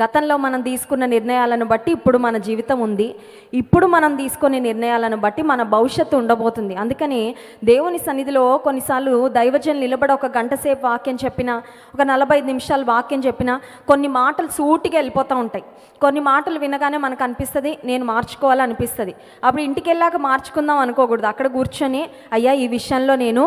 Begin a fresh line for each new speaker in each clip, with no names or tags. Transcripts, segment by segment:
గతంలో మనం తీసుకున్న నిర్ణయాలను బట్టి ఇప్పుడు మన జీవితం ఉంది. ఇప్పుడు మనం తీసుకునే నిర్ణయాలను బట్టి మన భవిష్యత్తు ఉండబోతుంది. అందుకని దేవుని సన్నిధిలో కొన్నిసార్లు దైవజనులు నిలబడి ఒక గంట సేపు వాక్యం చెప్పినా, ఒక 45 నిమిషాలు వాక్యం చెప్పినా కొన్ని మాటలు సూటిగా వెళ్ళిపోతూ ఉంటాయి. కొన్ని మాటలు వినగానే మనకు అనిపిస్తుంది, నేను మార్చుకోవాలనిపిస్తుంది. అప్పుడు ఇంటికి వెళ్ళాక మార్చుకుందాం అనుకోకూడదు. అక్కడ కూర్చొని, అయ్యా ఈ విషయంలో నేను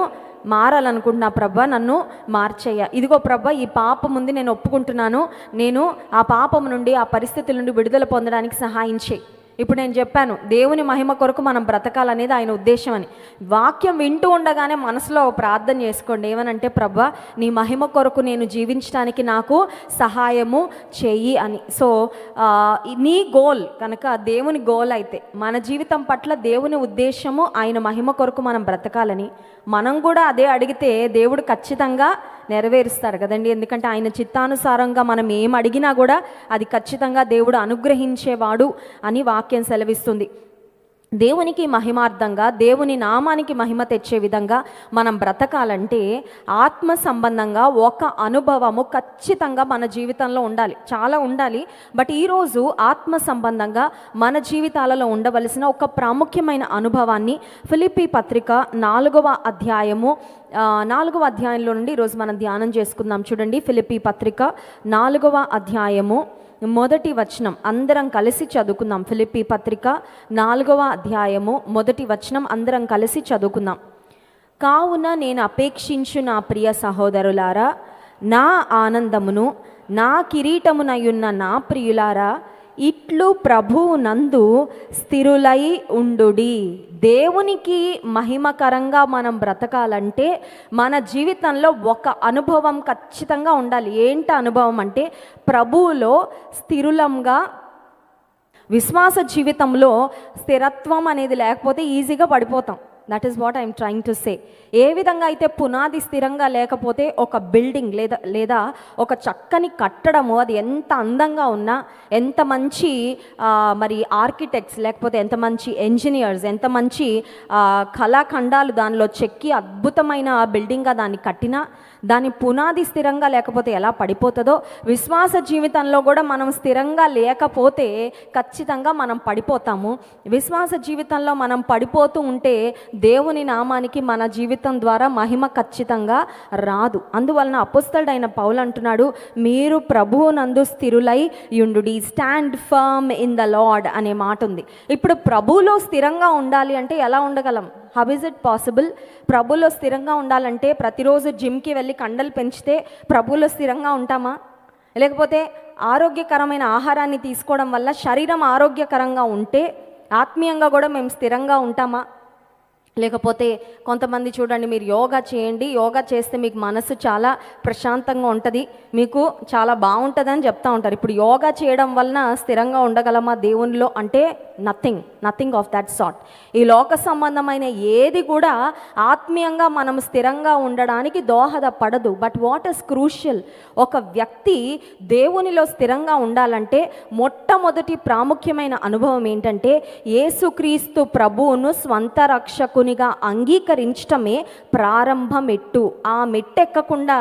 మారాలనుకుంటున్నా ప్రభా, నన్ను మార్చేయ. ఇదిగో ప్రభా, ఈ పాపం ఉంది, నేను ఒప్పుకుంటున్నాను. నేను ఆ పాపం నుండి, ఆ పరిస్థితుల నుండి విడుదల పొందడానికి సహాయం చేయి. ఇప్పుడు నేను చెప్పాను, దేవుని మహిమ కొరకు మనం బ్రతకాలనేది ఆయన ఉద్దేశం అని. వాక్యం వింటూ ఉండగానే మనసులో ప్రార్థన చేసుకోండి. ఏమనంటే, ప్రభా నీ మహిమ కొరకు నేను జీవించడానికి నాకు సహాయము చెయ్యి అని. సో నీ గోల్ కనుక దేవుని గోల్ అయితే, మన జీవితం పట్ల దేవుని ఉద్దేశము ఆయన మహిమ కొరకు మనం బ్రతకాలని మనం కూడా అదే అడిగితే దేవుడు ఖచ్చితంగా నెరవేరుస్తాడు కదండి. ఎందుకంటే ఆయన చిత్తానుసారంగా మనం ఏం అడిగినా కూడా అది ఖచ్చితంగా దేవుడు అనుగ్రహించేవాడు అని వాక్యం సెలవిస్తుంది. దేవునికి మహిమార్థంగా, దేవుని నామానికి మహిమ తెచ్చే విధంగా మనం బ్రతకాలంటే ఆత్మ సంబంధంగా ఒక అనుభవము ఖచ్చితంగా మన జీవితంలో ఉండాలి, చాలా ఉండాలి. బట్ ఈరోజు ఆత్మ సంబంధంగా మన జీవితాలలో ఉండవలసిన ఒక ప్రాముఖ్యమైన అనుభవాన్ని ఫిలిప్పీ పత్రిక 4వ అధ్యాయంలో నుండి ఈరోజు మనం ధ్యానం చేసుకుందాం. చూడండి, ఫిలిప్పీ పత్రిక 4వ అధ్యాయము 1వ వచనం అందరం కలిసి చదువుకుందాం. ఫిలిప్పీ పత్రిక 4వ అధ్యాయము 1వ వచనం అందరం కలిసి చదువుకుందాం. కావున నేను అపేక్షించు నా ప్రియ సహోదరులారా, నా ఆనందమును నా కిరీటమునయున్న నా ప్రియులారా, ఇట్లు ప్రభువు నందు స్థిరులై ఉండుడి. దేవునికి మహిమకరంగా మనం బ్రతకాలంటే మన జీవితంలో ఒక అనుభవం ఖచ్చితంగా ఉండాలి. ఏంటి అనుభవం అంటే, ప్రభువులో స్థిరులంగా, విశ్వాస జీవితంలో స్థిరత్వం అనేది లేకపోతే ఈజీగా పడిపోతాం. That is what I'm trying to say. ఏ విధంగా అయితే పునాది స్థిరంగా లేకపోతే ఒక బిల్డింగ్ లేదా ఒక చక్కని కట్టడము అది ఎంత అందంగా ఉన్నా, ఎంత మంచి మరి ఆర్కిటెక్ట్స్ లేకపోతే ఎంత మంచి ఇంజనీర్స్, ఎంత మంచి కళాఖండాలు దానిలో చెక్కి అద్భుతమైన బిల్డింగ్గా దాన్ని కట్టినా, దాని పునాది స్థిరంగా లేకపోతే ఎలా పడిపోతుందో, విశ్వాస జీవితంలో కూడా మనం స్థిరంగా లేకపోతే ఖచ్చితంగా మనం పడిపోతాము. విశ్వాస జీవితంలో మనం పడిపోతూ ఉంటే దేవుని నామానికి మన జీవితం ద్వారా మహిమ ఖచ్చితంగా రాదు. అందువలన అపోస్తలుడైన పౌలు అంటున్నాడు, మీరు ప్రభువునందు స్థిరులై యుండుడి, stand firm in the Lord అనే మాట ఉంది. ఇప్పుడు ప్రభువులో స్థిరంగా ఉండాలి అంటే ఎలా ఉండగలం? How is it possible? ప్రభువులో స్థిరంగా ఉండాలంటే ప్రతిరోజు జిమ్కి వెళ్ళి కండలు పెంచితే ప్రభువులో స్థిరంగా ఉంటామా? లేకపోతే ఆరోగ్యకరమైన ఆహారాన్ని తీసుకోవడం వల్ల శరీరం ఆరోగ్యకరంగా ఉంటే ఆత్మీయంగా కూడా మేము స్థిరంగా ఉంటామా? లేకపోతే కొంతమంది చూడండి, మీరు యోగా చేయండి, యోగా చేస్తే మీకు మనసు చాలా ప్రశాంతంగా ఉంటుంది, మీకు చాలా బాగుంటుందని చెప్తూ ఉంటారు. ఇప్పుడు యోగా చేయడం వలన స్థిరంగా ఉండగలమా దేవునిలో అంటే నథింగ్ ఆఫ్ దట్ సార్ట్. ఈ లోక సంబంధమైన ఏది కూడా ఆత్మీయంగా మనం స్థిరంగా ఉండడానికి దోహదపడదు. బట్ వాట్ ఈస్ క్రూషియల్, ఒక వ్యక్తి దేవునిలో స్థిరంగా ఉండాలంటే మొట్టమొదటి ప్రాముఖ్యమైన అనుభవం ఏంటంటే, యేసుక్రీస్తు ప్రభువును స్వంత రక్షకునిగా అంగీకరించటమే ప్రారంభ మెట్టు. ఆ మెట్టు ఎక్కకుండా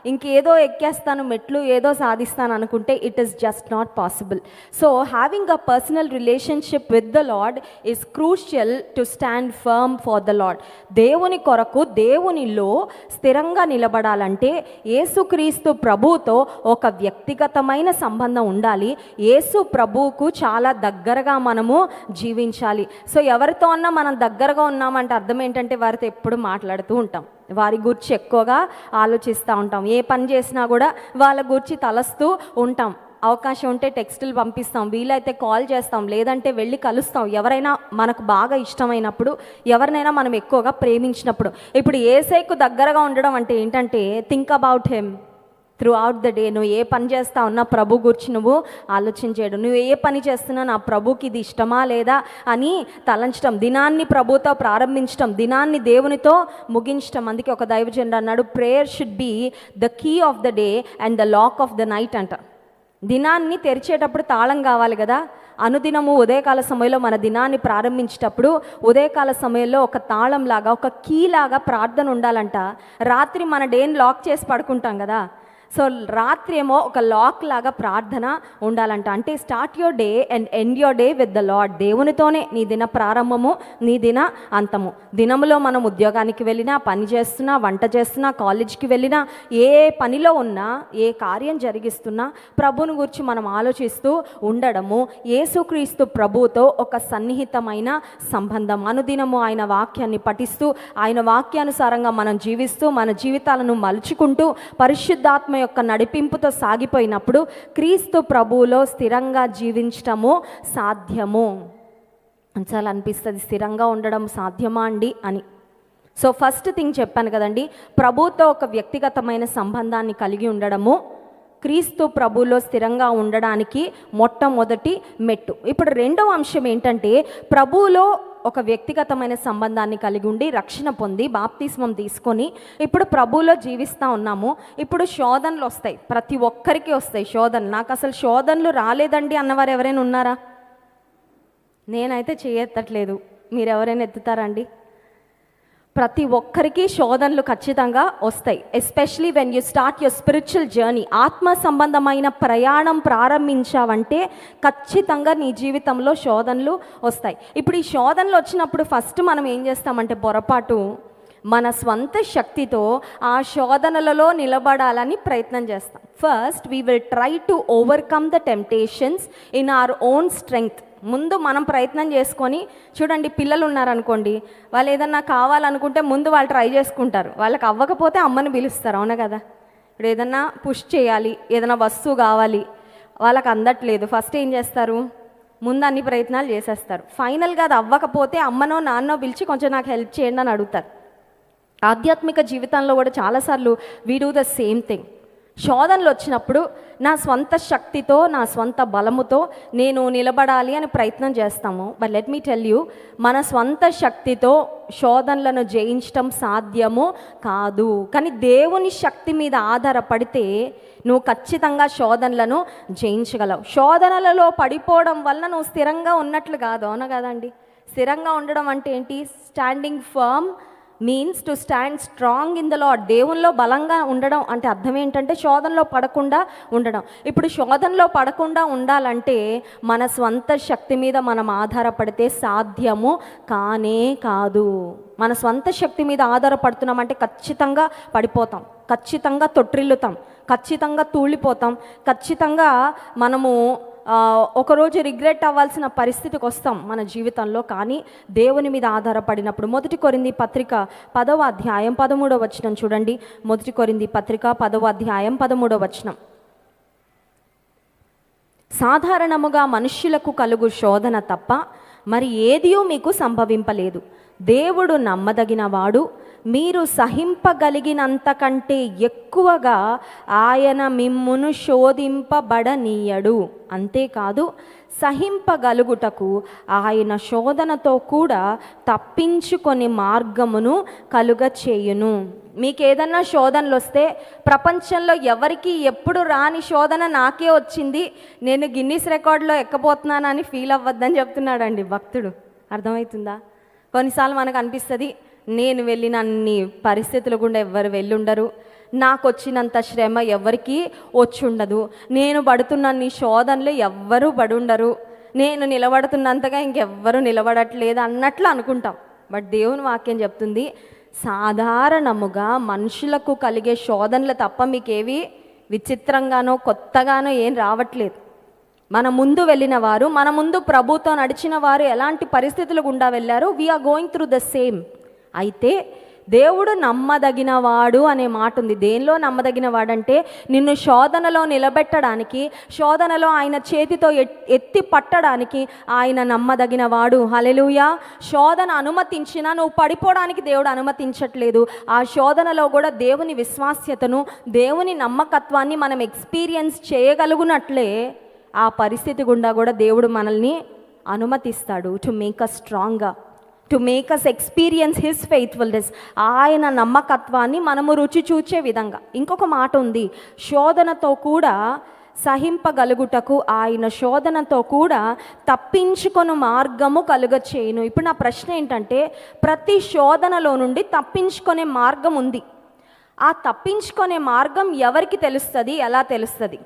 ఇంకేదో ఎక్కేస్తాను, మెట్లు ఏదో సాధిస్తాను అనుకుంటే it is just not possible. So having a personal relationship with the Lord is crucial to stand firm for the Lord. దేవుని కొరకు, దేవునిలో స్థిరంగా నిలబడాలంటే యేసుక్రీస్తు ప్రభువుతో ఒక వ్యక్తిగతమైన సంబంధం ఉండాలి. యేసు ప్రభువుకు చాలా దగ్గరగా మనము జీవించాలి. సో ఎవరితో అన్నా మనం దగ్గరగా ఉన్నామంటే అర్థం ఏంటంటే వారితో ఎప్పుడు మాట్లాడుతూ ఉంటాం, వారి గురించి ఎక్కువగా ఆలోచిస్తూ ఉంటాం, ఏ పని చేసినా కూడా వాళ్ళ గురించి తలస్తూ ఉంటాం. అవకాశం ఉంటే టెక్స్టులు పంపిస్తాం, వీలైతే కాల్ చేస్తాం, లేదంటే వెళ్ళి కలుస్తాం. ఎవరైనా మనకు బాగా ఇష్టమైనప్పుడు, ఎవరినైనా మనం ఎక్కువగా ప్రేమించినప్పుడు. ఇప్పుడు యేసయ్యకు దగ్గరగా ఉండడం అంటే ఏంటంటే, think about him through out the day. నువ్వు ఏ పని చేస్తావు నా ప్రభు గురించి నువ్వు ఆలోచన చేయడం, నువ్వు ఏ పని చేస్తున్నా నా ప్రభుకి ఇది ఇష్టమా లేదా అని తలంచడం, దినాన్ని ప్రభుతో ప్రారంభించడం, దినాన్ని దేవునితో ముగించడం. అందుకే ఒక దైవజనుడు అన్నాడు, prayer should be the key of the day and the lock of the night అంట. దినాన్ని తెరిచేటప్పుడు తాళం కావాలి కదా. అనుదినము ఉదయకాల సమయంలో మన దినాన్ని ప్రారంభించేటప్పుడు ఉదయకాల సమయంలో ఒక తాళం లాగా, ఒక కీ లాగా ప్రార్థన ఉండాలంట. రాత్రి మన డేని లాక్ చేసి పడుకుంటాం కదా, సో రాత్రి ఏమో ఒక లాక్ లాగా ప్రార్థన ఉండాలంట. అంటే start your day and end your day with the Lord. దేవునితోనే నీ దిన ప్రారంభము, నీ దిన అంతము. దినములో మనం ఉద్యోగానికి వెళ్ళినా, పని చేస్తున్నా, వంట చేస్తున్నా, కాలేజ్కి వెళ్ళినా, ఏ పనిలో ఉన్నా, ఏ కార్యం జరిగిస్తున్నా ప్రభువుని గురించి మనం ఆలోచిస్తూ ఉండడము, యేసుక్రీస్తు ప్రభువుతో ఒక సన్నిహితమైన సంబంధం. అనుదినము ఆయన వాక్యాన్ని పఠిస్తూ, ఆయన వాక్యానుసారంగా మనం జీవిస్తూ, మన జీవితాలను మలుచుకుంటూ పరిశుద్ధాత్మ యొక్క నడిపింపుతో సాగిపోయినప్పుడు క్రీస్తు ప్రభువులో స్థిరంగా జీవించటము సాధ్యము. చాలా అనిపిస్తుంది, స్థిరంగా ఉండడం సాధ్యమా అండి అని. సో ఫస్ట్ థింగ్ చెప్పాను కదండి, ప్రభువుతో ఒక వ్యక్తిగతమైన సంబంధాన్ని కలిగి ఉండడము క్రీస్తు ప్రభువులో స్థిరంగా ఉండడానికి మొట్టమొదటి మెట్టు. ఇప్పుడు రెండవ అంశం ఏంటంటే, ప్రభువులో ఒక వ్యక్తిగతమైన సంబంధాన్ని కలిగి ఉండి రక్షణ పొంది బాప్తిస్మం తీసుకొని ఇప్పుడు ప్రభువులో జీవిస్తూ ఉన్నాము. ఇప్పుడు శోధనలు వస్తాయి, ప్రతి ఒక్కరికి వస్తాయి శోధనలు. నాకు అసలు శోధనలు రాలేదండి అన్నవారు ఎవరైనా ఉన్నారా? నేనైతే చేయెత్తట్లేదు, మీరు ఎవరైనా ఎత్తుతారండి? ప్రతి ఒక్కరికి శోధనలు ఖచ్చితంగా వస్తాయి. Especially when you start your spiritual journey, ఆత్మ సంబంధమైన ప్రయాణం ప్రారంభించావంటే ఖచ్చితంగా నీ జీవితంలో శోధనలు వస్తాయి. ఇప్పుడు ఈ శోధనలు వచ్చినప్పుడు ఫస్ట్ మనం ఏం చేస్తామంటే, పొరపాటు మన స్వంత శక్తితో ఆ శోధనలలో నిలబడాలని ప్రయత్నం చేస్తాం. First we will try to overcome the temptations in our own strength. ముందు మనం ప్రయత్నం చేసుకొని చూడండి, పిల్లలు ఉన్నారనుకోండి, వాళ్ళు ఏదన్నా కావాలనుకుంటే ముందు వాళ్ళు ట్రై చేసుకుంటారు. వాళ్ళకి అవ్వకపోతే అమ్మని పిలుస్తారు, అవునా కదా? ఇప్పుడు ఏదన్నా పుష్ చేయాలి, ఏదైనా వస్తువు కావాలి, వాళ్ళకి అందట్లేదు, ఫస్ట్ ఏం చేస్తారు? ముందు అన్ని ప్రయత్నాలు చేసేస్తారు. ఫైనల్గా అది అవ్వకపోతే అమ్మనో నాన్నో పిలిచి కొంచెం నాకు హెల్ప్ చేయండి అని అడుగుతారు. ఆధ్యాత్మిక జీవితంలో కూడా చాలాసార్లు we do the same thing. శోధనలు వచ్చినప్పుడు నా స్వంత శక్తితో, నా స్వంత బలముతో నేను నిలబడాలి అని ప్రయత్నం చేస్తాము. But let me tell you, మన స్వంత శక్తితో శోధనలను జయించటం సాధ్యము కాదు. కానీ దేవుని శక్తి మీద ఆధారపడితే నువ్వు ఖచ్చితంగా శోధనలను జయించగలవు. శోధనలలో పడిపోవడం వల్ల నువ్వు స్థిరంగా ఉన్నట్లు కాదు, అవునా కదండి? స్థిరంగా ఉండడం అంటే ఏంటి? Standing firm means to stand strong in the Lord. దేవుల్లో బలంగా ఉండడం అంటే అర్థం ఏంటంటే శోధనలో పడకుండా ఉండడం. ఇప్పుడు శోధనలో పడకుండా ఉండాలంటే మన స్వంత శక్తి మీద మనం ఆధారపడితే సాధ్యము కానే కాదు. మన స్వంత శక్తి మీద ఆధారపడుతున్నామంటే ఖచ్చితంగా పడిపోతాం, ఖచ్చితంగా తొట్టిల్లుతాం, ఖచ్చితంగా తూలిపోతాం, ఖచ్చితంగా మనము ఒకరోజు రిగ్రెట్ అవ్వాల్సిన పరిస్థితికి వస్తాం మన జీవితంలో. కానీ దేవుని మీద ఆధారపడినప్పుడు, 1 కొరింథీ పత్రిక 10వ అధ్యాయం 13వ వచనం చూడండి. 1 కొరింథీ పత్రిక 10వ అధ్యాయం 13వ వచనం. సాధారణముగా మనుష్యులకు కలుగు శోధన తప్ప మరి ఏదియూ మీకు సంభవింపలేదు. దేవుడు నమ్మదగినవాడు, మీరు సహింపగలిగినంతకంటే ఎక్కువగా ఆయన మిమ్మును శోధింపబడనీయడు. అంతేకాదు, సహింపగలుగుటకు ఆయన శోధనతో కూడా తప్పించుకొని మార్గమును కలుగచేయును. మీకు ఏదన్నా శోధనలు వస్తే, ప్రపంచంలో ఎవరికి ఎప్పుడు రాని శోధన నాకే వచ్చింది, నేను గిన్నీస్ రికార్డులో ఎక్కబోతున్నానని ఫీల్ అవ్వద్దని చెప్తున్నాడండి భక్తుడు. అర్థమవుతుందా? కొన్నిసార్లు మనకు అనిపిస్తుంది, నేను వెళ్ళిన అన్ని పరిస్థితులు గుండా ఎవ్వరు వెళ్ళుండరు, నాకు వచ్చినంత శ్రమ ఎవరికి వచ్చుండదు, నేను పడుతున్న శోధనలు ఎవ్వరూ పడుండరు, నేను నిలబడుతున్నంతగా ఇంకెవ్వరూ నిలబడట్లేదు అన్నట్లు అనుకుంటాం. బట్ దేవుని వాక్యం చెప్తుంది, సాధారణముగా మనుషులకు కలిగే శోధనలు తప్ప మీకేవి విచిత్రంగానో కొత్తగానో ఏం రావట్లేదు. మన ముందు వెళ్ళిన వారు, మన ముందు ప్రభుతో నడిచిన వారు ఎలాంటి పరిస్థితులు గుండా వెళ్ళారో we're going through the same. అయితే దేవుడు నమ్మదగినవాడు అనే మాట ఉంది. దేనిలో నమ్మదగినవాడంటే, నిన్ను శోధనలో నిలబెట్టడానికి, శోధనలో ఆయన చేతితో ఎత్తి పట్టడానికి ఆయన నమ్మదగినవాడు. హల్లెలూయా. శోధన అనుమతించినా నువ్వు పడిపోవడానికి దేవుడు అనుమతించట్లేదు. ఆ శోధనలో కూడా దేవుని విశ్వాస్యతను, దేవుని నమ్మకత్వాన్ని మనం ఎక్స్పీరియన్స్ చేయగలుగునట్లే ఆ పరిస్థితి గుండా కూడా దేవుడు మనల్ని అనుమతిస్తాడు. టు మేక్ అస్ స్ట్రాంగ్గా, to make us experience his faithfulness. ఆయన నమ్మకత్వాన్ని మనము రుచి చూచే విధంగా. ఇంకొక మాట ఉంది, శోధనతో కూడా సహింపగలుగుటకు ఆయన శోధనతో కూడా తప్పించుకొను మార్గము కలుగచేయును. ఇప్పుడు నా ప్రశ్న ఏంటంటే, ప్రతి శోధనలో నుండి తప్పించుకునే మార్గం ఉంది. ఆ తప్పించుకునే మార్గం ఎవరికి తెలుస్తుంది, ఎలా తెలుస్తుంది?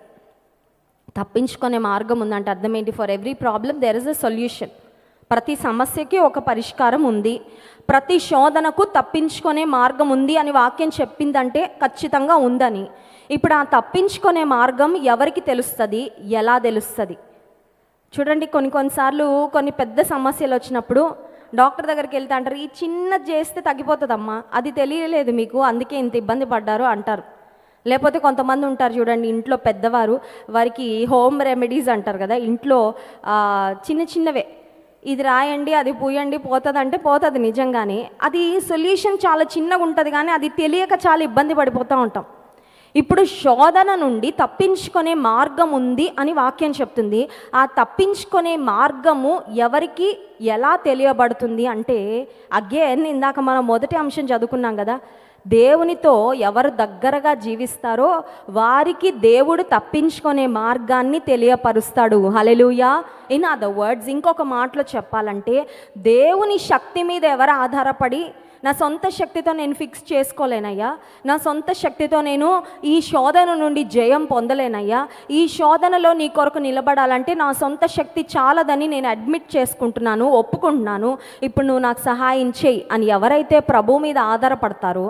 తప్పించుకునే మార్గం ఉందంటే అర్థం ఏంటి? For every problem there is a solution. ప్రతి సమస్యకి ఒక పరిష్కారం ఉంది. ప్రతి శోధనకు తప్పించుకునే మార్గం ఉంది అని వాక్యం చెప్పిందంటే ఖచ్చితంగా ఉందని. ఇప్పుడు ఆ తప్పించుకునే మార్గం ఎవరికి తెలుస్తుంది, ఎలా తెలుస్తుంది? చూడండి, కొన్నిసార్లు కొన్ని పెద్ద సమస్యలు వచ్చినప్పుడు డాక్టర్ దగ్గరికి వెళ్తే అంటారు, ఈ చిన్నది చేస్తే తగ్గిపోతుందమ్మా, అది తెలియలేదు మీకు, అందుకే ఇంత ఇబ్బంది పడ్డారు అంటారు. లేకపోతే కొంతమంది ఉంటారు చూడండి, ఇంట్లో పెద్దవారు, వారికి హోమ్ రెమెడీస్ అంటారు కదా, ఇంట్లో చిన్నవే, ఇది రాయండి, అది పూయండి, పోతుంది అంటే పోతుంది నిజంగానే. అది సొల్యూషన్ చాలా చిన్నగా ఉంటుంది, కానీ అది తెలియక చాలా ఇబ్బంది పడిపోతూ ఉంటాం. ఇప్పుడు శోధన నుండి తప్పించుకునే మార్గం ఉంది అని వాక్యం చెప్తుంది. ఆ తప్పించుకునే మార్గము ఎవరికి ఎలా తెలియబడుతుంది అంటే, అగైన్ ఇందాక మనం మొదటి అంశం చదువుకున్నాం కదా, దేవునితో ఎవరు దగ్గరగా జీవిస్తారో వారికి దేవుడు తప్పించుకునే మార్గాన్ని తెలియపరుస్తాడు. హల్లెలూయా. ఇన్ అదర్ వర్డ్స్, ఇంకొక మాటలో చెప్పాలంటే, దేవుని శక్తి మీద ఎవరు ఆధారపడి, నా సొంత శక్తితో నేను ఫిక్స్ చేసుకోలేనయ్యా, నా సొంత శక్తితో నేను ఈ శోధన నుండి జయం పొందలేనయ్యా, ఈ శోధనలో నీ కొరకు నిలబడాలంటే నా సొంత శక్తి చాలదని నేను అడ్మిట్ చేసుకుంటున్నాను, ఒప్పుకుంటున్నాను, ఇప్పుడు నువ్వు నాకు సహాయం చేయి అని ఎవరైతే ప్రభు మీద ఆధారపడతారో,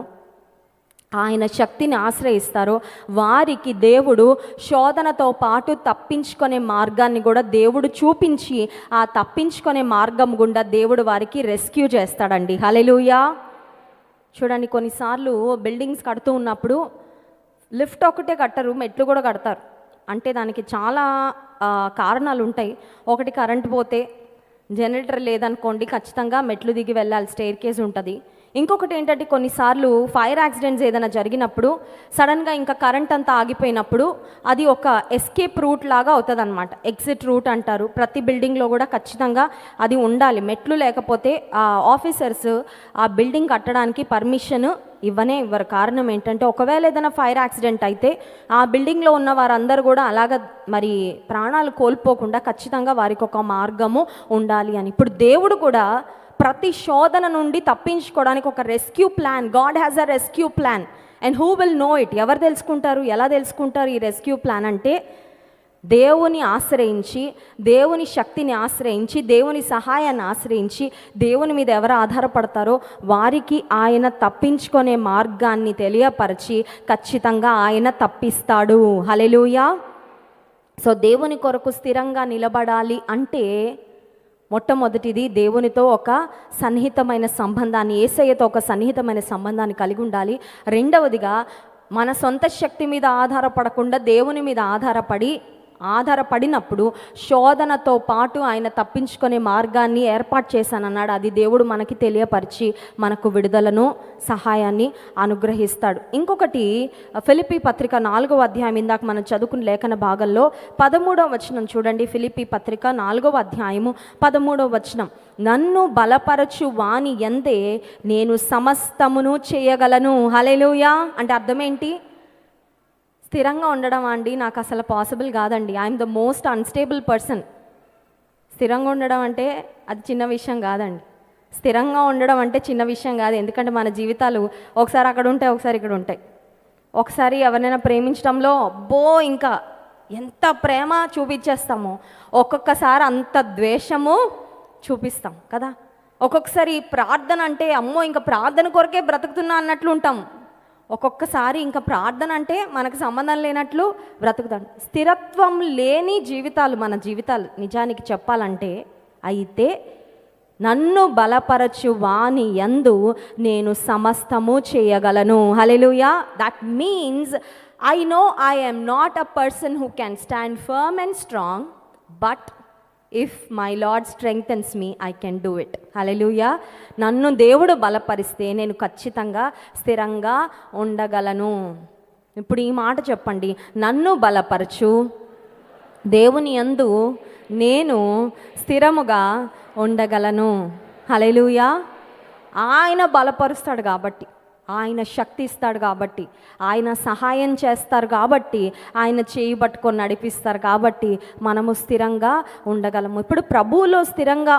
ఆయన శక్తిని ఆశ్రయిస్తారో వారికి దేవుడు శోధనతో పాటు తప్పించుకునే మార్గాన్ని కూడా దేవుడు చూపించి, ఆ తప్పించుకునే మార్గం గుండా దేవుడు వారికి రెస్క్యూ చేస్తాడండి. హల్లెలూయా. చూడండి, కొన్నిసార్లు బిల్డింగ్స్ కడుతూ ఉన్నప్పుడు లిఫ్ట్ ఒకటే కట్టరు, మెట్లు కూడా కడతారు. అంటే దానికి చాలా కారణాలు ఉంటాయి. ఒకటి, కరెంట్ పోతే, జనరేటర్ లేదనుకోండి, ఖచ్చితంగా మెట్లు దిగి వెళ్ళాలి, స్టెయిర్ కేజ్ ఉంటుంది. ఇంకొకటి ఏంటంటే, కొన్నిసార్లు ఫైర్ యాక్సిడెంట్స్ ఏదైనా జరిగినప్పుడు సడన్గా ఇంకా కరెంట్ అంతా ఆగిపోయినప్పుడు అది ఒక ఎస్కేప్ రూట్ లాగా అవుతుంది అనమాట, ఎగ్జిట్ రూట్ అంటారు. ప్రతి బిల్డింగ్లో కూడా ఖచ్చితంగా అది ఉండాలి. మెట్లు లేకపోతే ఆ ఆఫీసర్స్ ఆ బిల్డింగ్ కట్టడానికి పర్మిషన్ ఇవ్వరు. కారణం ఏంటంటే, ఒకవేళ ఏదైనా ఫైర్ యాక్సిడెంట్ అయితే ఆ బిల్డింగ్లో ఉన్న వారందరూ కూడా అలాగ మరి ప్రాణాలు కోల్పోకుండా ఖచ్చితంగా వారికి ఒక మార్గము ఉండాలి అని. ఇప్పుడు దేవుడు కూడా ప్రతి శోధన నుండి తప్పించుకోవడానికి ఒక rescue plan, God has a rescue plan. And who will know it? ఎవరు తెలుసుకుంటారు, ఎలా తెలుసుకుంటారు ఈ రెస్క్యూ ప్లాన్ అంటే, దేవుని ఆశ్రయించి, దేవుని శక్తిని ఆశ్రయించి, దేవుని సహాయాన్ని ఆశ్రయించి, దేవుని మీద ఎవరు ఆధారపడతారో వారికి ఆయన తప్పించుకునే మార్గాన్ని తెలియపరిచి ఖచ్చితంగా ఆయన తప్పిస్తాడు. హల్లెలూయా. సో దేవుని కొరకు స్థిరంగా నిలబడాలి అంటే మొట్టమొదటిది దేవునితో ఒక సన్నిహితమైన సంబంధాన్ని, యేసయ్యతో ఒక సన్నిహితమైన సంబంధాన్ని కలిగి ఉండాలి. రెండవదిగా, మన సొంత శక్తి మీద ఆధారపడకుండా దేవుని మీద ఆధారపడినప్పుడు శోధనతో పాటు ఆయన తప్పించుకునే మార్గాన్ని ఏర్పాటు చేశానన్నాడు. అది దేవుడు మనకి తెలియపరిచి మనకు విడుదలను, సహాయాన్ని అనుగ్రహిస్తాడు. ఇంకొకటి, ఫిలిప్పీ పత్రిక 4వ అధ్యాయం, ఇందాక మనం చదువుకున్న లేఖన భాగంలో 13వ వచనం చూడండి. ఫిలిప్పీ పత్రిక 4వ అధ్యాయము 13వ వచనం, నన్ను బలపరచు వాని యందే నేను సమస్తమును చేయగలను. హల్లెలూయా. అంటే అర్థం ఏంటి? స్థిరంగా ఉండడం అండి నాకు అసలు పాసిబుల్ కాదండి. I'm the most unstable person. స్థిరంగా ఉండడం అంటే అది చిన్న విషయం కాదండి. స్థిరంగా ఉండడం అంటే చిన్న విషయం కాదు. ఎందుకంటే మన జీవితాలు ఒకసారి అక్కడ ఉంటాయి, ఒకసారి ఇక్కడ ఉంటాయి. ఒకసారి ఎవరైనా ప్రేమించడంలో అబ్బో ఇంకా ఎంత ప్రేమ చూపించేస్తామో, ఒక్కొక్కసారి అంత ద్వేషము చూపిస్తాం కదా. ఒక్కొక్కసారి ప్రార్థన అంటే అమ్మో ఇంకా ప్రార్థన కొరకే బ్రతుకుతున్నా అన్నట్లు ఉంటాం. ఒక్కొక్కసారి ఇంకా ప్రార్థన అంటే మనకు సంబంధం లేనట్లు బ్రతుకుతాం. స్థిరత్వం లేని జీవితాలు మన జీవితాలు నిజానికి చెప్పాలంటే. అయితే నన్ను బలపరచు వాని యందు నేను సమస్తము చేయగలను. హల్లెలూయా. That means I know I am not a person who can stand firm and strong, but if my Lord strengthens me I can do it. హల్లెలూయా. నన్ను దేవుడు బలపరిస్తే నేను ఖచ్చితంగా స్థిరంగా ఉండగలను. ఇప్పుడు ఈ మాట చెప్పండి, నన్ను బలపరచు దేవుని యందు నేను స్థిరముగా ఉండగలను. హల్లెలూయా. ఆయన బలపరుస్తాడు కాబట్టి, ఆయన శక్తి ఇస్తాడు కాబట్టి, ఆయన సహాయం చేస్తారు కాబట్టి, ఆయన చేయి పట్టుకొని నడిపిస్తారు కాబట్టి మనము స్థిరంగా ఉండగలము. ఇప్పుడు ప్రభువులో స్థిరంగా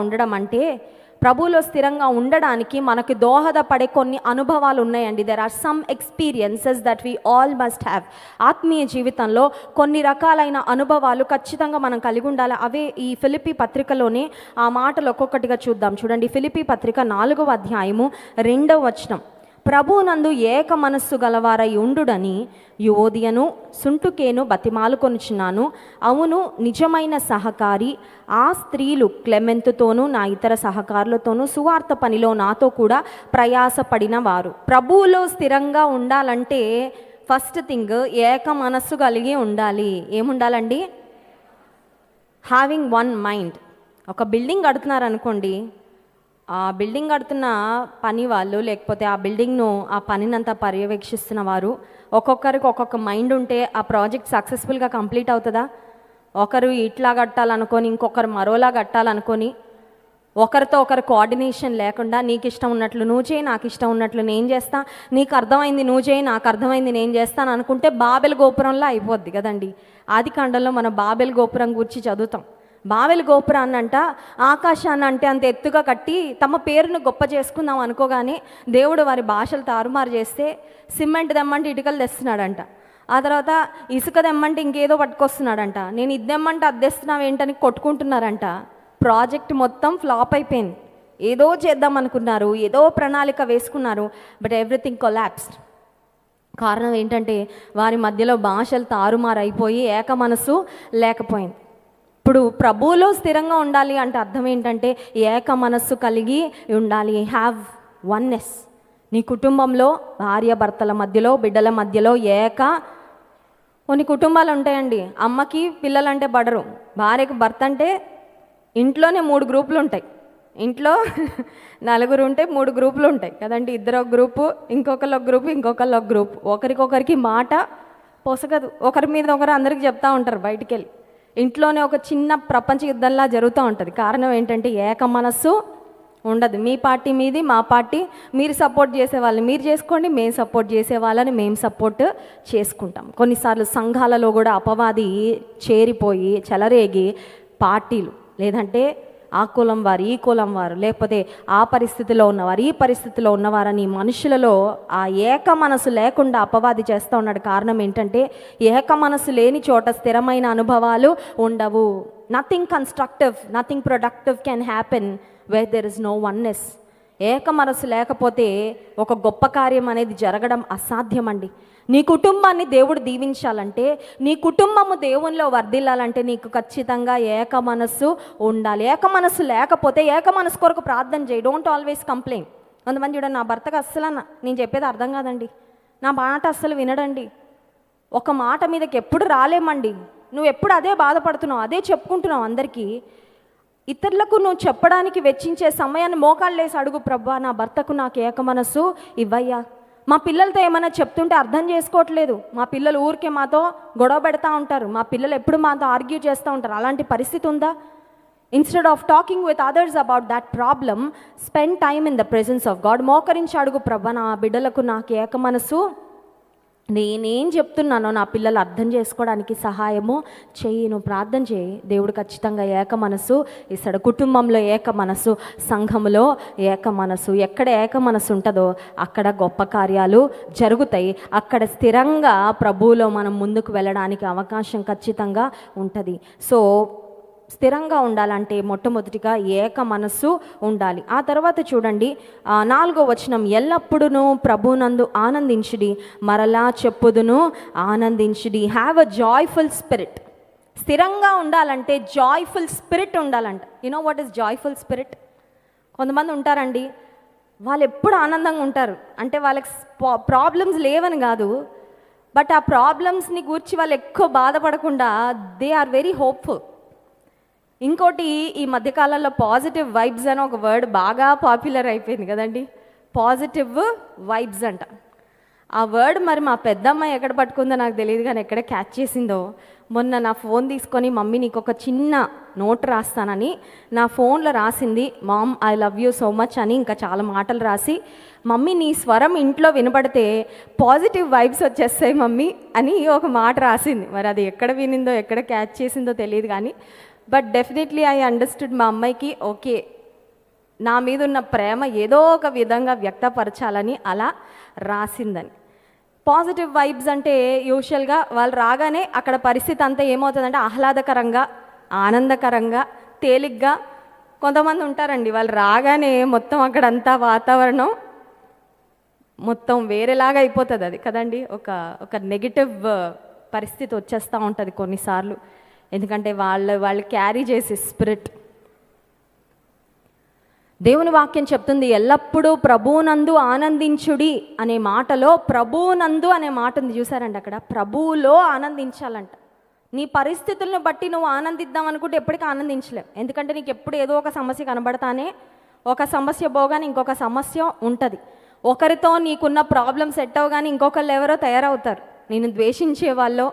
ఉండడం అంటే ప్రభువులో స్థిరంగా ఉండడానికి మనకు దోహదపడే కొన్ని అనుభవాలు ఉన్నాయండి. There are some experiences that we all must have. ఆత్మీయ జీవితంలో కొన్ని రకాలైన అనుభవాలు ఖచ్చితంగా మనం కలిగి ఉండాలి. అవే ఈ ఫిలిప్పీ పత్రికలోనే ఆ మాటలు ఒక్కొక్కటిగా చూద్దాం. చూడండి, ఫిలిప్పీ పత్రిక 4వ అధ్యాయము 2వ వచనం. ప్రభువునందు ఏక మనస్సు గలవారై ఉండుడని యువోదియను సుంటుకేను బతిమాలుకొనుచున్నాను. అవును, నిజమైన సహకారి ఆ స్త్రీలు క్లెమెంతుతోనూ నా ఇతర సహకారులతోనూ సువార్త పనిలో నాతో కూడా ప్రయాసపడిన వారు. ప్రభువులో స్థిరంగా ఉండాలంటే ఫస్ట్ థింగ్ ఏక మనస్సు కలిగి ఉండాలి. ఏముండాలండి? Having one mind. ఒక బిల్డింగ్ కడుతున్నారనుకోండి, ఆ బిల్డింగ్ కడుతున్న పని వాళ్ళు, లేకపోతే ఆ బిల్డింగ్ను, ఆ పనినంతా పర్యవేక్షిస్తున్న వారు ఒక్కొక్కరికి ఒక్కొక్క మైండ్ ఉంటే ఆ ప్రాజెక్ట్ సక్సెస్ఫుల్గా కంప్లీట్ అవుతుందా? ఒకరు ఇట్లా కట్టాలనుకొని ఇంకొకరు మరోలా కట్టాలనుకొని ఒకరితో ఒకరు కోఆర్డినేషన్ లేకుండా నీకు ఇష్టం ఉన్నట్లు నువ్వు చేయి, నాకు ఇష్టం ఉన్నట్లు నేను చేస్తా, నీకు అర్థమైంది నువ్వు చేయి, నాకు అర్థమైంది నేను చేస్తాను అనుకుంటే బాబెల్ గోపురంలో అయిపోద్ది కదండి. ఆది కాండంలో మనం బాబెల్ గోపురం గురించి చదువుతాం. బాబెల్ గోపురాన్ని అంట ఆకాశాన్ని అంటే అంత ఎత్తుగా కట్టి తమ పేరును గొప్ప చేసుకుందాం అనుకోగానే దేవుడు వారి భాషలు తారుమారు చేస్తే సిమెంట్ దెమ్మంటే ఇటుకలు తెస్తున్నాడంట. ఆ తర్వాత ఇసుక దెమ్మంటే ఇంకేదో పట్టుకొస్తున్నాడంట. నేను ఇది దెమ్మంటే అద్దెస్తున్నావు ఏంటని కొట్టుకుంటున్నారంట. ప్రాజెక్ట్ మొత్తం ఫ్లాప్ అయిపోయింది. ఏదో చేద్దాం అనుకున్నారు, ఏదో ప్రణాళిక వేసుకున్నారు, బట్ ఎవ్రీథింగ్ కొలాప్స్డ్. కారణం ఏంటంటే వారి మధ్యలో భాషలు తారుమారు అయిపోయి ఏక మనసు లేకపోయింది. ఇప్పుడు ప్రభువులో స్థిరంగా ఉండాలి అంటే అర్థం ఏంటంటే ఏక మనస్సు కలిగి ఉండాలి. Have oneness. నీ కుటుంబంలో భార్య భర్తల మధ్యలో, బిడ్డల మధ్యలో కొన్ని కుటుంబాలు ఉంటాయండి, అమ్మకి పిల్లలంటే పడరు, భార్యకి భర్త అంటే ఇంట్లోనే 3 గ్రూపులు ఉంటాయి. ఇంట్లో 4 ఉంటే 3 గ్రూపులు ఉంటాయి కదండి. ఇద్దరు ఒక గ్రూపు, ఇంకొకరు ఒక గ్రూపు, ఇంకొకరు ఒక గ్రూపు. ఒకరికొకరికి మాట పోసగదు. ఒకరి మీద ఒకరు అందరికి చెప్తా ఉంటారు బయటికి వెళ్ళి. ఇంట్లోనే ఒక చిన్న ప్రపంచ యుద్ధంలా జరుగుతూ ఉంటుంది. కారణం ఏంటంటే ఏక మనస్సు ఉండదు. మీ పార్టీ మీది, మా పార్టీ, మీరు సపోర్ట్ చేసే వాళ్ళని మీరు చేసుకోండి, మేము సపోర్ట్ చేసే వాళ్ళని మేము సపోర్ట్ చేసుకుంటాం. కొన్నిసార్లు సంఘాలలో కూడా అపవాది చేరిపోయి చెలరేగి పార్టీలు, లేదంటే ఆ కులం వారు, ఈ కులం వారు, లేకపోతే ఆ పరిస్థితిలో ఉన్నవారు, ఈ పరిస్థితిలో ఉన్నవారని మనుషులలో ఆ ఏక మనసు లేకుండా అపవాది చేస్తూ ఉన్నాడు. కారణం ఏంటంటే ఏక మనసు లేని చోట స్థిరమైన అనుభవాలు ఉండవు. Nothing constructive, nothing productive can happen where there is no oneness. ఏక మనసు లేకపోతే ఒక గొప్ప కార్యం అనేది జరగడం అసాధ్యమండి. నీ కుటుంబాన్ని దేవుడు దీవించాలంటే, నీ కుటుంబము దేవునిలో వర్ధిల్లాలంటే నీకు ఖచ్చితంగా ఏక మనస్సు ఉండాలి. ఏక మనస్సు లేకపోతే ఏక మనస్సు కొరకు ప్రార్థన చేయి. Don't always complaint. కొంతమంది చూడండి, నా భర్తకు అస్సలు నేను చెప్పేది అర్థం కాదండి, నా మాట అస్సలు వినడండి, ఒక మాట మీదకి ఎప్పుడు రాలేమండి, నువ్వు ఎప్పుడు అదే బాధపడుతున్నావు, అదే చెప్పుకుంటున్నావు అందరికీ. ఇతరులకు నువ్వు చెప్పడానికి వెచ్చించే సమయాన్ని మోకాళ్ళేసి అడుగు, ప్రభువా నా భర్తకు నాకు ఏక మనస్సు ఇవ్వయ్యా. మా పిల్లలతో ఏమైనా చెప్తుంటే అర్థం చేసుకోవట్లేదు, మా పిల్లలు ఊరికే మాతో గొడవ పెడతా ఉంటారు, మా పిల్లలు ఎప్పుడు మాతో ఆర్గ్యూ చేస్తూ ఉంటారు, అలాంటి పరిస్థితి ఉందా? Instead of talking with others about that problem, spend time in the presence of God. మోకరించి అడుగు, ప్రభువా నా బిడ్డలకు నాకు ఏక మనస్సు, నేనేం చెప్తున్నానో నా పిల్లలు అర్థం చేసుకోవడానికి సహాయము చెయ్యి. నువ్వు ప్రార్థన చేయి, దేవుడు ఖచ్చితంగా ఏక మనసు ఇస్తాడు. కుటుంబంలో ఏక మనసు, సంఘములో ఏక మనసు. ఎక్కడ ఏక మనసు ఉంటుందో అక్కడ గొప్ప కార్యాలు జరుగుతాయి. అక్కడ స్థిరంగా ప్రభువులో మనం ముందుకు వెళ్ళడానికి అవకాశం ఖచ్చితంగా ఉంటుంది. సో స్థిరంగా ఉండాలంటే మొట్టమొదటిగా ఏక మనస్సు ఉండాలి. ఆ తర్వాత చూడండి 4వ వచనం, ఎల్లప్పుడూ ప్రభునందు ఆనందించుడి, మరలా చెప్పుదును ఆనందించుడి. Have a joyful spirit. స్థిరంగా ఉండాలంటే జాయ్ఫుల్ స్పిరిట్ ఉండాలంట. You know what is joyful spirit? కొంతమంది ఉంటారండి, వాళ్ళు ఎప్పుడు ఆనందంగా ఉంటారు, అంటే వాళ్ళకి ప్రాబ్లమ్స్ లేవని కాదు, బట్ ఆ ప్రాబ్లమ్స్ని గూర్చి వాళ్ళు ఎక్కువ బాధపడకుండా దే ఆర్ వెరీ హోప్ఫుల్. ఇంకోటి, ఈ మధ్యకాలంలో పాజిటివ్ వైబ్స్ అని ఒక వర్డ్ బాగా పాపులర్ అయిపోయింది కదండి. పాజిటివ్ వైబ్స్ అంట. ఆ వర్డ్ మరి మా పెద్దమ్మాయి ఎక్కడ పట్టుకుందో నాకు తెలియదు, కానీ ఎక్కడ క్యాచ్ చేసిందో, మొన్న నా ఫోన్ తీసుకొని మమ్మీ నీకు ఒక చిన్న నోట్ రాస్తానని నా ఫోన్లో రాసింది. Mom I love you so much అని ఇంకా చాలా మాటలు రాసి, మమ్మీ నీ స్వరం ఇంట్లో వినపడితే పాజిటివ్ వైబ్స్ వచ్చేస్తాయి మమ్మీ అని ఒక మాట రాసింది. మరి అది ఎక్కడ వినిందో ఎక్కడ క్యాచ్ చేసిందో తెలియదు, కానీ బట్ డెఫినెట్లీ ఐ అండర్స్టూడ్. మా అమ్మాయికి ఓకే, నా మీద ఉన్న ప్రేమ ఏదో ఒక విధంగా వ్యక్తపరచాలని అలా రాసిందని. పాజిటివ్ వైబ్స్ అంటే యూజువల్గా వాళ్ళు రాగానే అక్కడ పరిస్థితి అంతా ఏమవుతుందంటే ఆహ్లాదకరంగా, ఆనందకరంగా, తేలిగ్గా. కొంతమంది ఉంటారండి, వాళ్ళు రాగానే మొత్తం అక్కడంతా వాతావరణం మొత్తం వేరేలాగా అయిపోతుంది అది కదండి. ఒక నెగిటివ్ పరిస్థితి వచ్చేస్తూ ఉంటుంది కొన్నిసార్లు, ఎందుకంటే వాళ్ళు క్యారీ చేసే స్పిరిట్. దేవుని వాక్యం చెప్తుంది ఎల్లప్పుడూ ప్రభువునందు ఆనందించుడి అనే మాటలో ప్రభువునందు అనే మాట ఉంది చూసారండి. అక్కడ ప్రభువులో ఆనందించాలంట. నీ పరిస్థితులను బట్టి నువ్వు ఆనందిద్దాం అనుకుంటే ఎప్పటికీ ఆనందించలేవు, ఎందుకంటే నీకు ఎప్పుడు ఏదో ఒక సమస్య కనబడతానే, ఒక సమస్య పోగానే ఇంకొక సమస్య ఉంటుంది. ఒకరితో నీకున్న ప్రాబ్లం సెట్ అవగానే ఇంకొకళ్ళు ఎవరో తయారవుతారు. నేను ద్వేషించే వాళ్ళు,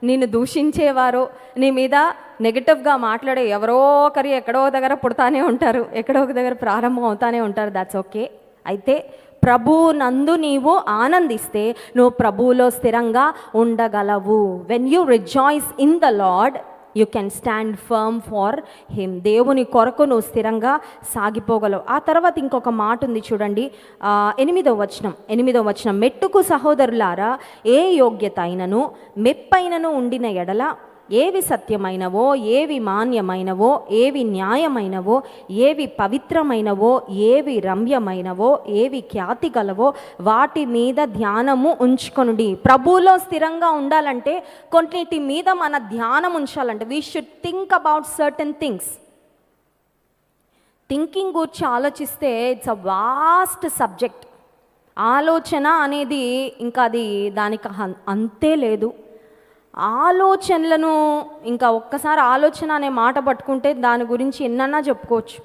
నేను దూషించేవారు, నీ మీద నెగిటివ్గా మాట్లాడే ఎవరో ఒకరు ఎక్కడో దగ్గర పుడతానే ఉంటారు, ఎక్కడో ఒక దగ్గర ప్రారంభం అవుతానే ఉంటారు. That's okay. అయితే ప్రభువు నందు నీవు ఆనందిస్తే నువ్వు ప్రభువులో స్థిరంగా ఉండగలవు. When you rejoice in the Lord you can stand firm for him. దేవుని కొరకు నువ్వు స్థిరంగా సాగిపోగలవు. ఆ తర్వాత ఇంకొక మాట ఉంది చూడండి, 8వ వచనం, మెట్టుకు సహోదరులారా, ఏ యోగ్యత అయినను మెప్పైనను ఉండిన ఎడల, ఏవి సత్యమైనవో, ఏవి మాన్యమైనవో, ఏవి న్యాయమైనవో, ఏవి పవిత్రమైనవో, ఏవి రమ్యమైనవో, ఏవి ఖ్యాతి గలవో వాటి మీద ధ్యానము ఉంచుకొనుడి. ప్రభువులో స్థిరంగా ఉండాలంటే కొన్నిటి మీద మన ధ్యానం ఉంచాలంటే we should think about certain things. Thinking గురించి ఆలోచిస్తే ఇట్స్ అ వాస్ట్ సబ్జెక్ట్. ఆలోచన అనేది ఇంకా అది దానికి అంతే లేదు. ఆలోచనలను ఇంకా ఒక్కసారి ఆలోచన అనే మాట పట్టుకుంటే దాని గురించి ఎన్నన్నా చెప్పుకోవచ్చు.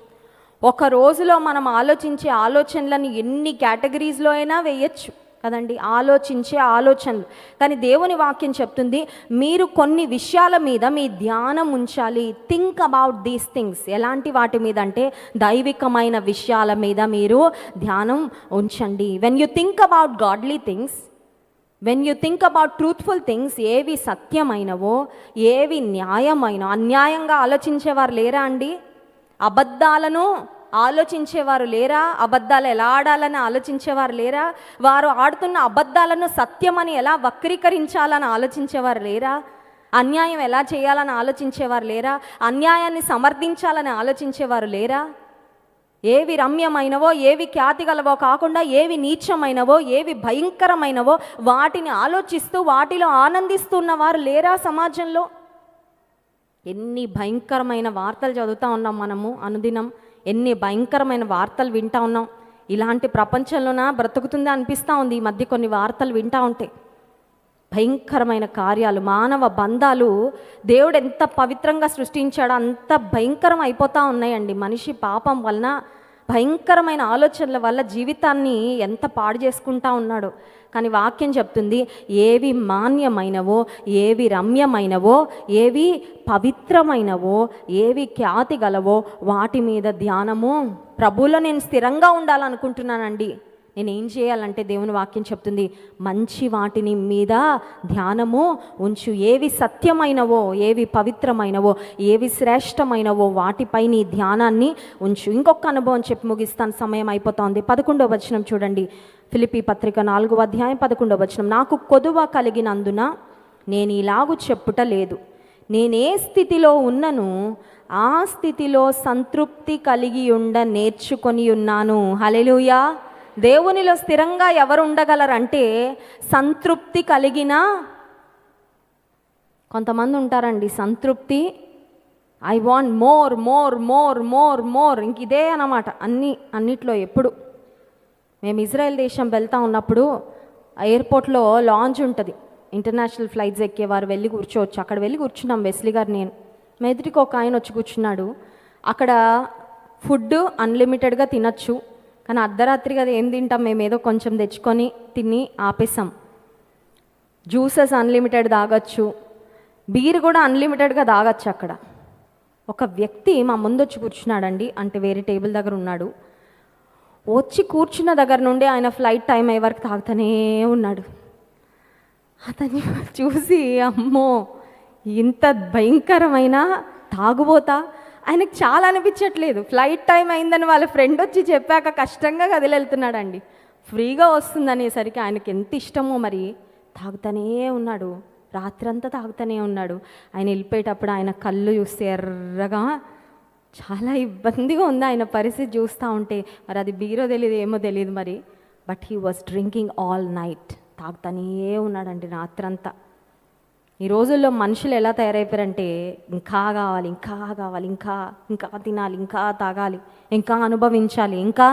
ఒక రోజులో మనం ఆలోచించే ఆలోచనలను ఎన్ని కేటగిరీస్లో అయినా వేయచ్చు కదండి, ఆలోచించే ఆలోచనలు. కానీ దేవుని వాక్యం చెప్తుంది మీరు కొన్ని విషయాల మీద మీ ధ్యానం ఉంచాలి. Think about these things. ఎలాంటి వాటి మీద అంటే దైవికమైన విషయాల మీద మీరు ధ్యానం ఉంచండి. When you think about godly things, when you think about truthful things, ఏవి సత్యమైనవో, ఏవి న్యాయమైనవో. అన్యాయంగా ఆలోచించేవారు లేరా అండి? అబద్ధాలను ఆలోచించేవారు లేరా? అబద్ధాలు ఎలా ఆడాలని ఆలోచించేవారు లేరా? వారు ఆడుతున్న అబద్ధాలను సత్యమని ఎలా వక్రీకరించాలని ఆలోచించేవారు లేరా? అన్యాయం ఎలా చేయాలని ఆలోచించేవారు లేరా? అన్యాయాన్ని సమర్థించాలని ఆలోచించేవారు లేరా? ఏవి రమ్యమైనవో, ఏవి ఖ్యాతి గలవో కాకుండా ఏవి నీచమైనవో, ఏవి భయంకరమైనవో వాటిని ఆలోచిస్తూ వాటిలో ఆనందిస్తున్నవారు లేరా సమాజంలో? ఎన్ని భయంకరమైన వార్తలు చదువుతూ ఉన్నాం మనము అనుదినం, ఎన్ని భయంకరమైన వార్తలు వింటూ ఉన్నాం. ఇలాంటి ప్రపంచంలోన బ్రతుకుతుందా అనిపిస్తూ ఉంది ఈ మధ్య కొన్ని వార్తలు వింటూ ఉంటే. భయంకరమైన కార్యాలు, మానవ బంధాలు దేవుడు ఎంత పవిత్రంగా సృష్టించాడో అంత భయంకరం అయిపోతూ ఉన్నాయండి. మనిషి పాపం వలన, భయంకరమైన ఆలోచనల వల్ల జీవితాన్ని ఎంత పాడు చేసుకుంటా ఉన్నాడు. కానీ వాక్యం చెప్తుంది ఏవి మాన్యమైనవో, ఏవి రమ్యమైనవో, ఏవి పవిత్రమైనవో, ఏవి ఖ్యాతి గలవో వాటి మీద ధ్యానము. ప్రభువులో నేను స్థిరంగా ఉండాలనుకుంటున్నానండి, నేనేం చేయాలంటే దేవుని వాక్యం చెప్తుంది మంచి వాటిని మీద ధ్యానము ఉంచు. ఏవి సత్యమైనవో, ఏవి పవిత్రమైనవో, ఏవి శ్రేష్టమైనవో వాటిపై నీ ధ్యానాన్ని ఉంచు. ఇంకొక అనుభవం చెప్పి ముగిస్తాను, సమయం అయిపోతుంది. 11వ వచనం చూడండి, ఫిలిప్పీ పత్రిక 4వ అధ్యాయం 11వ వచనం. నాకు కొదువ కలిగినందున నేను ఇలాగు చెప్పుట లేదు, నేనే స్థితిలో ఉన్నను ఆ స్థితిలో సంతృప్తి కలిగి ఉండ నేర్చుకొని ఉన్నాను. హల్లెలూయా. దేవునిలో స్థిరంగా ఎవరు ఉండగలరంటే సంతృప్తి కలిగిన. కొంతమంది ఉంటారండి సంతృప్తి, I want more more more more more, ఇంక ఇదే అన్నమాట అన్నిట్లో. ఎప్పుడు మేము ఇజ్రాయెల్ దేశం వెళ్తూ ఉన్నప్పుడు ఎయిర్పోర్ట్లో లాంజ్ ఉంటుంది, ఇంటర్నేషనల్ ఫ్లైట్స్ ఎక్కేవారు వెళ్ళి కూర్చోవచ్చు. అక్కడ వెళ్ళి కూర్చున్నాం వెస్లీ గారు, నేను. మా ఎదుటికి ఒక ఆయన వచ్చి కూర్చున్నాడు. అక్కడ ఫుడ్ అన్లిమిటెడ్గా తినచ్చు, కానీ అర్ధరాత్రి కదా ఏం తింటాం, మేము ఏదో కొంచెం తెచ్చుకొని తిని ఆపేసాం. జ్యూసెస్ అన్లిమిటెడ్ తాగొచ్చు, బీర్ కూడా అన్లిమిటెడ్గా తాగొచ్చు. అక్కడ ఒక వ్యక్తి మా ముందు వచ్చి కూర్చున్నాడండి, అంటే వేరే టేబుల్ దగ్గర ఉన్నాడు. వచ్చి కూర్చున్న దగ్గర నుండి ఆయన ఫ్లైట్ టైం అయ్యే వరకు తాగుతూనే ఉన్నాడు. అతన్ని చూసి అమ్మో ఇంత భయంకరమైన తాగుబోతా. ఆయనకు చాలా అనిపించట్లేదు. ఫ్లైట్ టైం అయిందని వాళ్ళ ఫ్రెండ్ వచ్చి చెప్పాక కష్టంగా కదిలెళ్తున్నాడండి. ఫ్రీగా వస్తుందనేసరికి ఆయనకి ఎంత ఇష్టమో మరి తాగుతూనే ఉన్నాడు. రాత్రంతా తాగుతూనే ఉన్నాడు. ఆయన వెళ్ళిపోయేటప్పుడు ఆయన కళ్ళు చూస్తే ఎర్రగా చాలా ఇబ్బందిగా ఉంది ఆయన పరిస్థితి చూస్తూ ఉంటే. మరి అది బీరో తెలియదు ఏమో తెలియదు మరి. But he was drinking all night. తాగుతూనే ఉన్నాడండి రాత్రంతా. ఈ రోజుల్లో మనుషులు ఎలా తయారైపోయారంటే ఇంకా కావాలి, ఇంకా కావాలి, ఇంకా ఇంకా తినాలి, ఇంకా తాగాలి, ఇంకా అనుభవించాలి, ఇంకా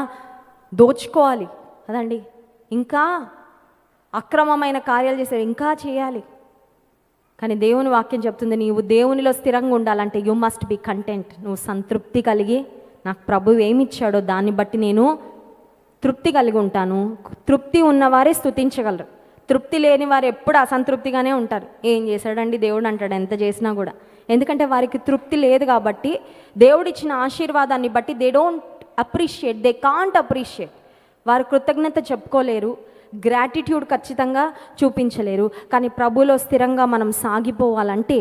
దోచుకోవాలి కదండి, ఇంకా అక్రమమైన కార్యాలు చేసేది ఇంకా చేయాలి. కానీ దేవుని వాక్యం చెప్తుంది, నీవు దేవునిలో స్థిరంగా ఉండాలంటే యు మస్ట్ బి కంటెంట్. నువ్వు సంతృప్తి కలిగి నాకు ప్రభువు ఏమిచ్చాడో దాన్ని బట్టి నేను తృప్తి కలిగి ఉంటాను. తృప్తి ఉన్నవారే స్తుతించగలరు. తృప్తి లేని వారు ఎప్పుడు అసంతృప్తిగానే ఉంటారు. ఏం చేశాడండి దేవుడు అంటాడు ఎంత చేసినా కూడా. ఎందుకంటే వారికి తృప్తి లేదు కాబట్టి దేవుడిచ్చిన ఆశీర్వాదాన్ని బట్టి they don't appreciate, they can't appreciate. వారు కృతజ్ఞత చెప్పుకోలేరు, గ్రాటిట్యూడ్ ఖచ్చితంగా చూపించలేరు. కానీ ప్రభులో స్థిరంగా మనం సాగిపోవాలంటే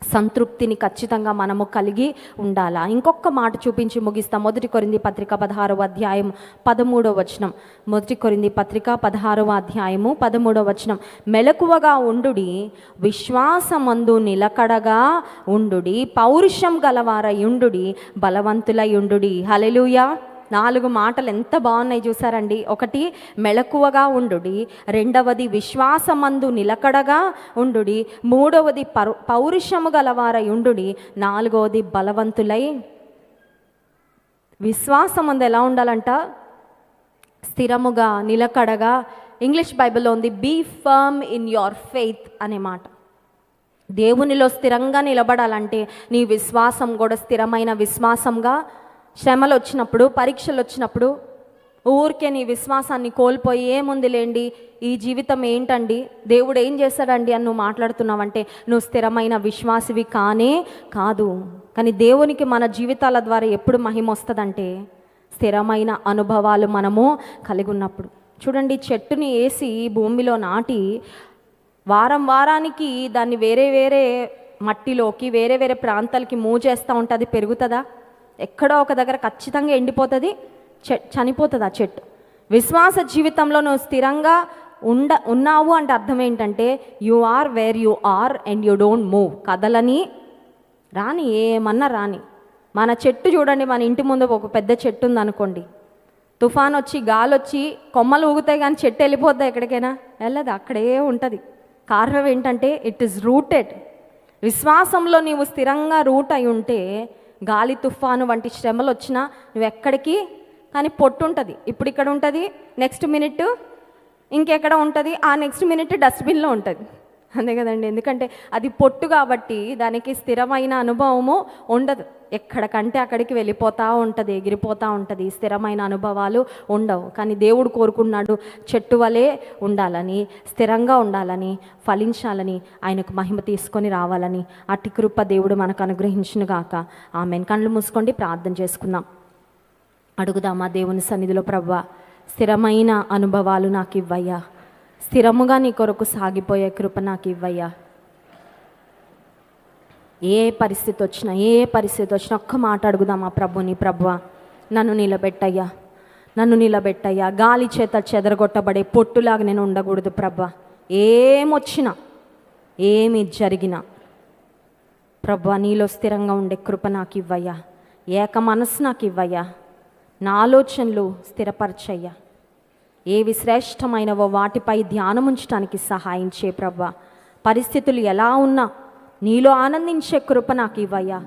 సంతృప్తిని ఖచ్చితంగా మనము కలిగి ఉండాలా. ఇంకొక మాట చూపించి ముగిస్తాం. 1 కొరింథీ పత్రిక 16వ అధ్యాయం 13వ వచనం. 1 కొరింథీ పత్రిక 16వ అధ్యాయము 13వ వచనం. మెలకువగా ఉండుడి, విశ్వాసమందు నిలకడగా ఉండుడి, పౌరుషం గలవారై ఉండుడి, బలవంతులై ఉండుడి. హల్లెలూయా. 4 మాటలు ఎంత బాగున్నాయి చూసారండి. 1 మెలకువగా ఉండుడి, 2వది విశ్వాసమందు నిలకడగా ఉండుడి, 3వది పౌరుషము గలవారై ఉండుడి, 4వది బలవంతులై. విశ్వాసమందు ఎలా ఉండాలంట? స్థిరముగా, నిలకడగా. ఇంగ్లీష్ బైబిల్లో ఉంది be firm in your faith అనే మాట. దేవునిలో స్థిరంగా నిలబడాలంటే నీ విశ్వాసం కూడా స్థిరమైన విశ్వాసంగా, శ్రమలు వచ్చినప్పుడు, పరీక్షలు వచ్చినప్పుడు ఊరికే నీ విశ్వాసాన్ని కోల్పోయి ఏముంది లేండి, ఈ జీవితం ఏంటండి, దేవుడు ఏం చేశాడండి అని నువ్వు మాట్లాడుతున్నావంటే నువ్వు స్థిరమైన విశ్వాసివి కానే కాదు. కానీ దేవునికి మన జీవితాల ద్వారా ఎప్పుడు మహిమ వస్తుందంటే స్థిరమైన అనుభవాలు మనము కలిగి ఉన్నప్పుడు. చూడండి, చెట్టుని వేసి భూమిలో నాటి వారానికి దాన్ని వేరే వేరే మట్టిలోకి వేరే వేరే ప్రాంతాలకి మూవ్ చేస్తూ ఉంటే అది పెరుగుతుందా? ఎక్కడో ఒక దగ్గర ఖచ్చితంగా ఎండిపోతుంది, చనిపోతుంది ఆ చెట్టు. విశ్వాస జీవితంలో నువ్వు స్థిరంగా ఉన్నావు అంటే అర్థం ఏంటంటే you are where you are and you don't move. కదలని రాని, ఏమన్నా రాని. మన చెట్టు చూడండి, మన ఇంటి ముందు ఒక పెద్ద చెట్టు ఉంది అనుకోండి, తుఫాన్ వచ్చి గాలి వచ్చి కొమ్మలు ఊగుతాయి కానీ చెట్టు వెళ్ళిపోద్దా? ఎక్కడికైనా వెళ్ళదు, అక్కడే ఉంటుంది. కారణం ఏంటంటే ఇట్ ఈస్ రూటెడ్. విశ్వాసంలో నీవు స్థిరంగా రూట్ అయి ఉంటే గాలి తుఫాను వంటి శ్రమలు వచ్చినా నువ్వు ఎక్కడికి, కానీ పొట్టు ఉంటుంది. ఇప్పుడు ఇక్కడ ఉంటుంది, నెక్స్ట్ మినిట్ ఇంకెక్కడ ఉంటుంది, ఆ నెక్స్ట్ మినిట్ డస్ట్బిన్లో ఉంటుంది. అంతే కదండి. ఎందుకంటే అది పొట్టు కాబట్టి దానికి స్థిరమైన అనుభవము ఉండదు. ఎక్కడికంటే అక్కడికి వెళ్ళిపోతూ ఉంటుంది, ఎగిరిపోతూ ఉంటుంది. స్థిరమైన అనుభవాలు ఉండవు. కానీ దేవుడు కోరుకున్నాడు చెట్టు వలె ఉండాలని, స్థిరంగా ఉండాలని, ఫలించాలని, ఆయనకు మహిమ తీసుకొని రావాలని. అట్టి కృప దేవుడు మనకు అనుగ్రహించునుగాక. ఆమెన్. కళ్ళు మూసుకోండి, ప్రార్థన చేసుకుందాం. అడుగుదామా దేవుని సన్నిధిలో, ప్రభువా స్థిరమైన అనుభవాలు నాకు ఇవ్వయ్యా, స్థిరముగా నీ కొరకు సాగిపోయే కృప నాకు ఇవ్వయ్యా. ఏ పరిస్థితి వచ్చినా ఒక్క మాట అడుగుదామా ప్రభుని, ప్రభువా నన్ను నిలబెట్టయ్యా, నన్ను నిలబెట్టయ్యా. గాలి చేత చెదరగొట్టబడే పొట్టులాగా నేను ఉండకూడదు ప్రభువా. ఏమొచ్చినా ఏమి జరిగినా ప్రభువా నీలో స్థిరంగా ఉండే కృప నాకు ఇవ్వయ్యా. ఏక మనసు నాకు ఇవ్వయ్యా. నా ఆలోచనలు స్థిరపరచయ్యా. ఏవి శ్రేష్టమైనవో వాటిపై ధ్యానం ఉంచడానికి సహాయం చే ప్రభువా. పరిస్థితులు ఎలా ఉన్నా నీలో ఆనందించే కృప నాకు ఇవ్వయ్యా.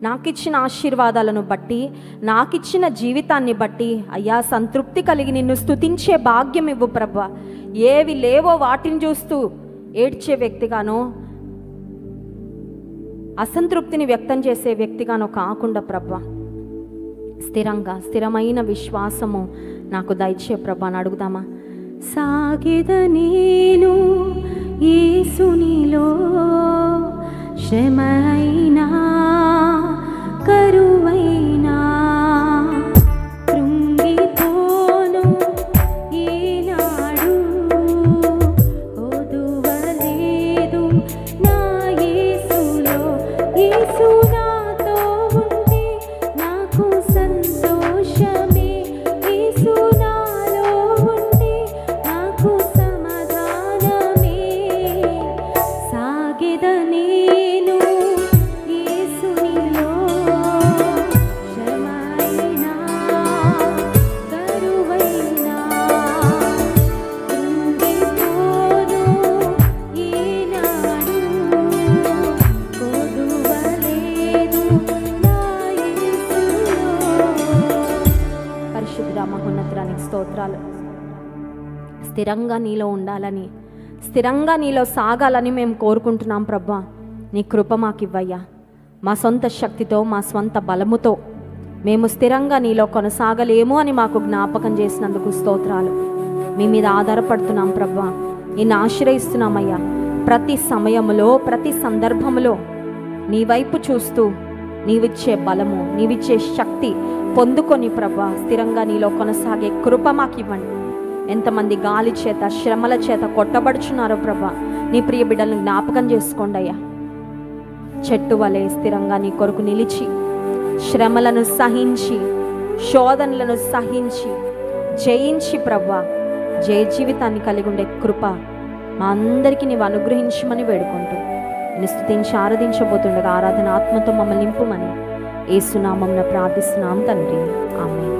నాకిచ్చిన ఆశీర్వాదాలను బట్టి, నాకిచ్చిన జీవితాన్ని బట్టి అయ్యా సంతృప్తి కలిగి నిన్ను స్తుతించే భాగ్యం ఇవ్వు ప్రభువా. ఏవి లేవో వాటిని చూస్తూ ఏడ్చే వ్యక్తిగానో, అసంతృప్తిని వ్యక్తం చేసే వ్యక్తిగానో కాకుండా ప్రభువా స్థిరమైన విశ్వాసము నాకు దయచే ప్రభా అని అడుగుదామా. సాగిద నేను యేసునిలో, శ్రమైనా కరువైనా కృంగిపోను ఈనాడు, ఓదువలేదు నా యేసులో, యేసు నాతో యేసునిలో శ్రమైనా కరువైనా ఉండిపోను ఈనాడు కొదువలేదు నా యేసులో. పరిశుద్ధ మహోన్నతానికి స్తోత్రాలు. స్థిరంగా నీలో ఉండాలని, స్థిరంగా నీలో సాగాలని మేము కోరుకుంటున్నాం ప్రభా. నీ కృప మాకివ్వయ్యా. మా సొంత శక్తితో, మా స్వంత బలముతో మేము స్థిరంగా నీలో కొనసాగలేము అని మాకు జ్ఞాపకం చేసినందుకు స్తోత్రాలు. మీ మీద ఆధారపడుతున్నాం ప్రభా. నిన్ను ఆశ్రయిస్తున్నామయ్యా. ప్రతి సమయములో, ప్రతి సందర్భములో నీ వైపు చూస్తూ నీవిచ్చే బలము, నీవిచ్చే శక్తి పొందుకొని ప్రభా స్థిరంగా నీలో కొనసాగే కృప మాకివ్వండి. ఎంతమంది గాలి చేత, శ్రమల చేత కొట్టబడుచున్నారో ప్రభా, నీ ప్రియ బిడ్డలను జ్ఞాపకం చేసుకోండి అయ్యా. చెట్టు వలె స్థిరంగా నీ కొరకు నిలిచి, శ్రమలను సహించి, శోధనలను సహించి, జయించి ప్రభా జయ జీవితాన్ని కలిగి ఉండే కృప మా అందరికీ నీవు అనుగ్రహించమని వేడుకుంటూ నేను స్తుతించి ఆరాధించబోతుండగా ఆరాధన ఆత్మతో మమ్మల్ని నింపుమని యేసు నామమున ప్రార్థిస్తున్నాం తండ్రి. ఆమేన్.